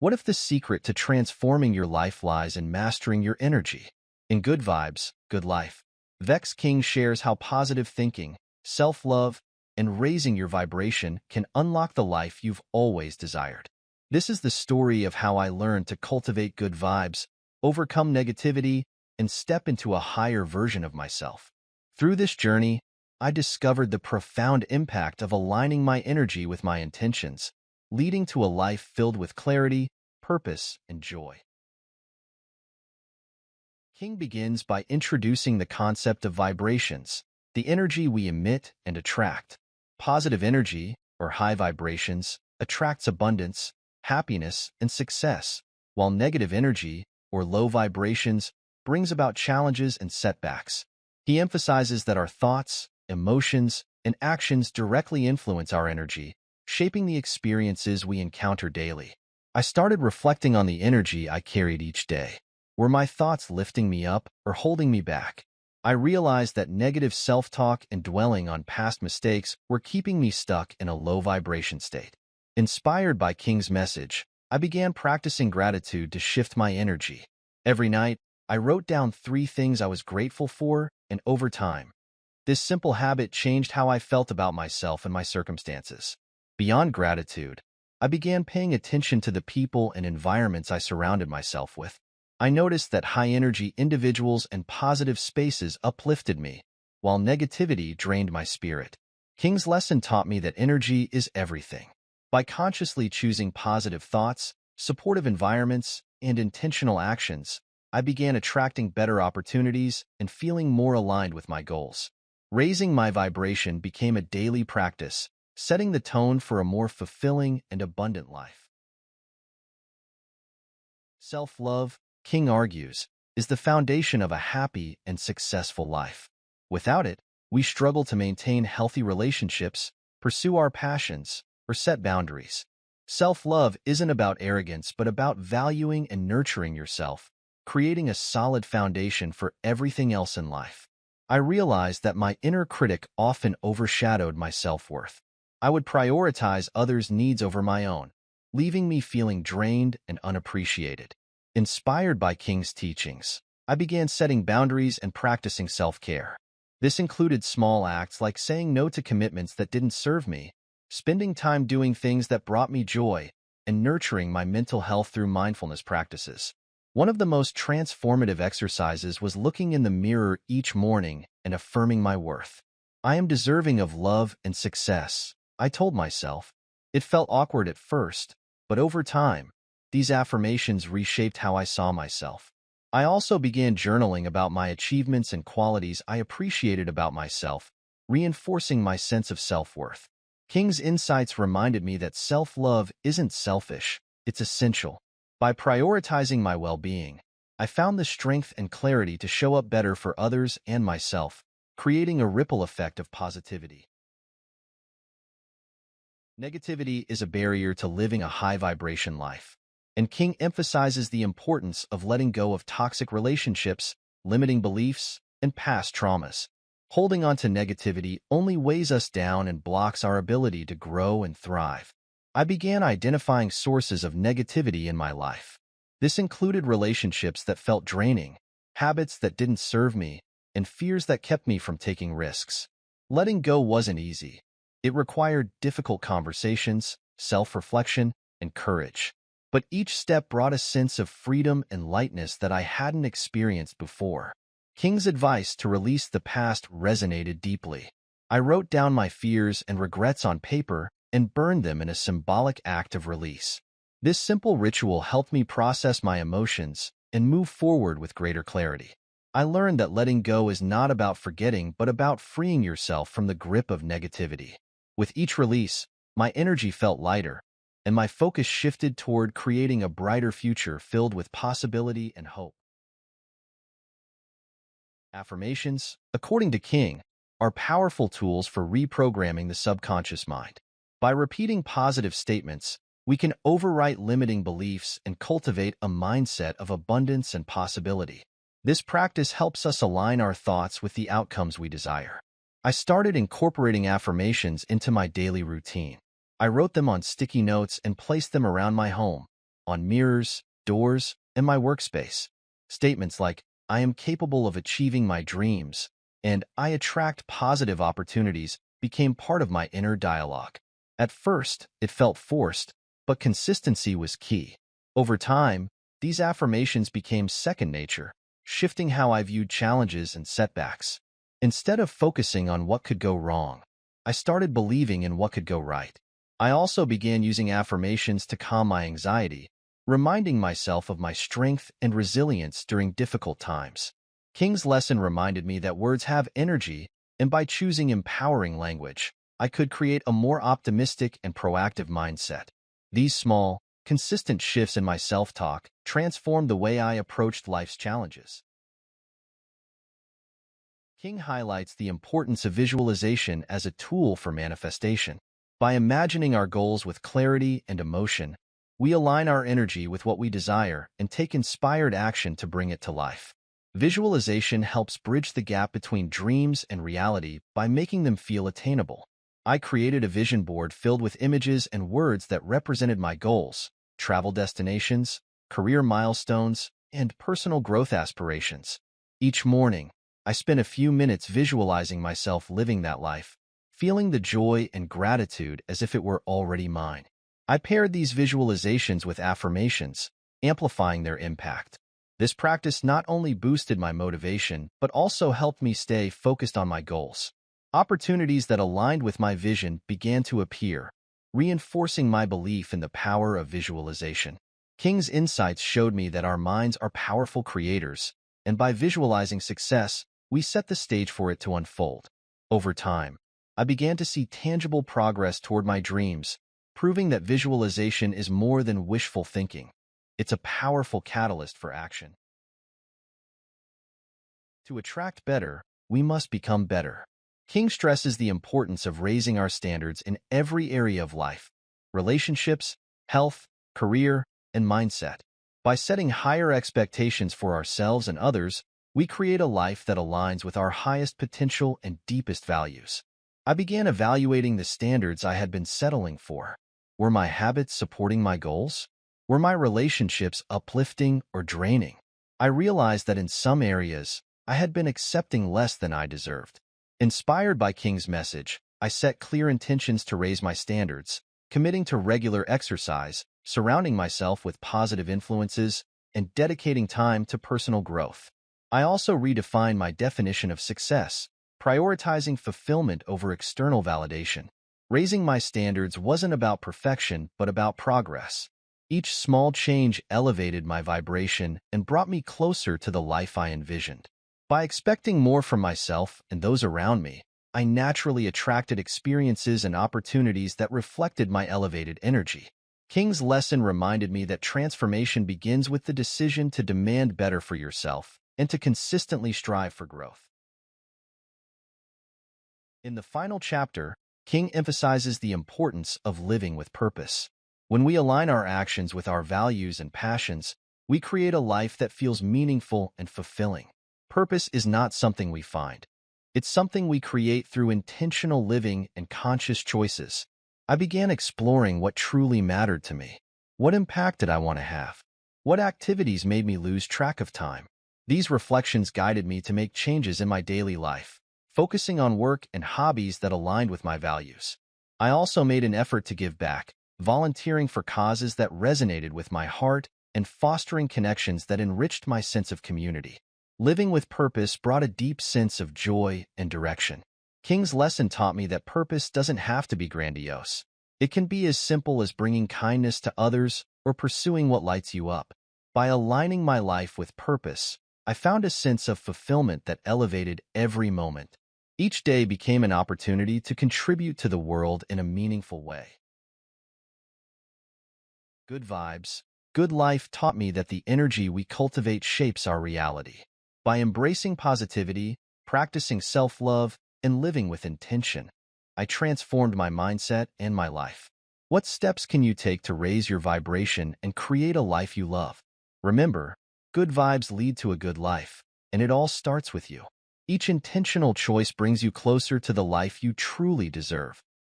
What if the secret to transforming your life lies in mastering your energy? In Good Vibes, Good Life, Vex King shares how positive thinking, self-love, and raising your vibration can unlock the life you've always desired. This is the story of how I learned to cultivate good vibes, overcome negativity, and step into a higher version of myself. Through this journey, I discovered the profound impact of aligning my energy with my intentions, leading to a life filled with clarity, purpose, and joy. King begins by introducing the concept of vibrations, the energy we emit and attract. Positive energy, or high vibrations, attracts abundance, happiness, and success, while negative energy, or low vibrations, brings about challenges and setbacks. He emphasizes that our thoughts, emotions, and actions directly influence our energy, shaping the experiences we encounter daily. I started reflecting on the energy I carried each day. Were my thoughts lifting me up or holding me back? I realized that negative self-talk and dwelling on past mistakes were keeping me stuck in a low vibration state. Inspired by King's message, I began practicing gratitude to shift my energy. Every night, I wrote down 3 things I was grateful for, and over time, this simple habit changed how I felt about myself and my circumstances. Beyond gratitude, I began paying attention to the people and environments I surrounded myself with. I noticed that high-energy individuals and positive spaces uplifted me, while negativity drained my spirit. King's lesson taught me that energy is everything. By consciously choosing positive thoughts, supportive environments, and intentional actions, I began attracting better opportunities and feeling more aligned with my goals. Raising my vibration became a daily practice, setting the tone for a more fulfilling and abundant life. Self-love, King argues, is the foundation of a happy and successful life. Without it, we struggle to maintain healthy relationships, pursue our passions, or set boundaries. Self-love isn't about arrogance but about valuing and nurturing yourself, creating a solid foundation for everything else in life. I realized that my inner critic often overshadowed my self-worth. I would prioritize others' needs over my own, leaving me feeling drained and unappreciated. Inspired by King's teachings, I began setting boundaries and practicing self-care. This included small acts like saying no to commitments that didn't serve me, spending time doing things that brought me joy, and nurturing my mental health through mindfulness practices. One of the most transformative exercises was looking in the mirror each morning and affirming my worth. I am deserving of love and success, I told myself. It felt awkward at first, but over time, these affirmations reshaped how I saw myself. I also began journaling about my achievements and qualities I appreciated about myself, reinforcing my sense of self-worth. King's insights reminded me that self-love isn't selfish, it's essential. By prioritizing my well-being, I found the strength and clarity to show up better for others and myself, creating a ripple effect of positivity. Negativity is a barrier to living a high-vibration life, and King emphasizes the importance of letting go of toxic relationships, limiting beliefs, and past traumas. Holding on to negativity only weighs us down and blocks our ability to grow and thrive. I began identifying sources of negativity in my life. This included relationships that felt draining, habits that didn't serve me, and fears that kept me from taking risks. Letting go wasn't easy. It required difficult conversations, self-reflection, and courage. But each step brought a sense of freedom and lightness that I hadn't experienced before. King's advice to release the past resonated deeply. I wrote down my fears and regrets on paper and burned them in a symbolic act of release. This simple ritual helped me process my emotions and move forward with greater clarity. I learned that letting go is not about forgetting but about freeing yourself from the grip of negativity. With each release, my energy felt lighter, and my focus shifted toward creating a brighter future filled with possibility and hope. Affirmations, according to King, are powerful tools for reprogramming the subconscious mind. By repeating positive statements, we can overwrite limiting beliefs and cultivate a mindset of abundance and possibility. This practice helps us align our thoughts with the outcomes we desire. I started incorporating affirmations into my daily routine. I wrote them on sticky notes and placed them around my home, on mirrors, doors, and my workspace. Statements like, "I am capable of achieving my dreams," and "I attract positive opportunities" became part of my inner dialogue. At first, it felt forced, but consistency was key. Over time, these affirmations became second nature, shifting how I viewed challenges and setbacks. Instead of focusing on what could go wrong, I started believing in what could go right. I also began using affirmations to calm my anxiety, reminding myself of my strength and resilience during difficult times. King's lesson reminded me that words have energy, and by choosing empowering language, I could create a more optimistic and proactive mindset. These small, consistent shifts in my self-talk transformed the way I approached life's challenges. King highlights the importance of visualization as a tool for manifestation. By imagining our goals with clarity and emotion, we align our energy with what we desire and take inspired action to bring it to life. Visualization helps bridge the gap between dreams and reality by making them feel attainable. I created a vision board filled with images and words that represented my goals, travel destinations, career milestones, and personal growth aspirations. Each morning, I spent a few minutes visualizing myself living that life, feeling the joy and gratitude as if it were already mine. I paired these visualizations with affirmations, amplifying their impact. This practice not only boosted my motivation, but also helped me stay focused on my goals. Opportunities that aligned with my vision began to appear, reinforcing my belief in the power of visualization. King's insights showed me that our minds are powerful creators, and by visualizing success, we set the stage for it to unfold. Over time, I began to see tangible progress toward my dreams, proving that visualization is more than wishful thinking. It's a powerful catalyst for action. To attract better, we must become better. King stresses the importance of raising our standards in every area of life: relationships, health, career, and mindset. By setting higher expectations for ourselves and others, we create a life that aligns with our highest potential and deepest values. I began evaluating the standards I had been settling for. Were my habits supporting my goals? Were my relationships uplifting or draining? I realized that in some areas, I had been accepting less than I deserved. Inspired by King's message, I set clear intentions to raise my standards, committing to regular exercise, surrounding myself with positive influences, and dedicating time to personal growth. I also redefined my definition of success, prioritizing fulfillment over external validation. Raising my standards wasn't about perfection, but about progress. Each small change elevated my vibration and brought me closer to the life I envisioned. By expecting more from myself and those around me, I naturally attracted experiences and opportunities that reflected my elevated energy. King's lesson reminded me that transformation begins with the decision to demand better for yourself and to consistently strive for growth. In the final chapter, King emphasizes the importance of living with purpose. When we align our actions with our values and passions, we create a life that feels meaningful and fulfilling. Purpose is not something we find. It's something we create through intentional living and conscious choices. I began exploring what truly mattered to me. What impact did I want to have? What activities made me lose track of time? These reflections guided me to make changes in my daily life, focusing on work and hobbies that aligned with my values. I also made an effort to give back, volunteering for causes that resonated with my heart and fostering connections that enriched my sense of community. Living with purpose brought a deep sense of joy and direction. King's lesson taught me that purpose doesn't have to be grandiose. It can be as simple as bringing kindness to others or pursuing what lights you up. By aligning my life with purpose, I found a sense of fulfillment that elevated every moment. Each day became an opportunity to contribute to the world in a meaningful way. Good vibes, good life taught me that the energy we cultivate shapes our reality. By embracing positivity, practicing self-love, and living with intention, I transformed my mindset and my life. What steps can you take to raise your vibration and create a life you love? Remember, good vibes lead to a good life, and it all starts with you. Each intentional choice brings you closer to the life you truly deserve.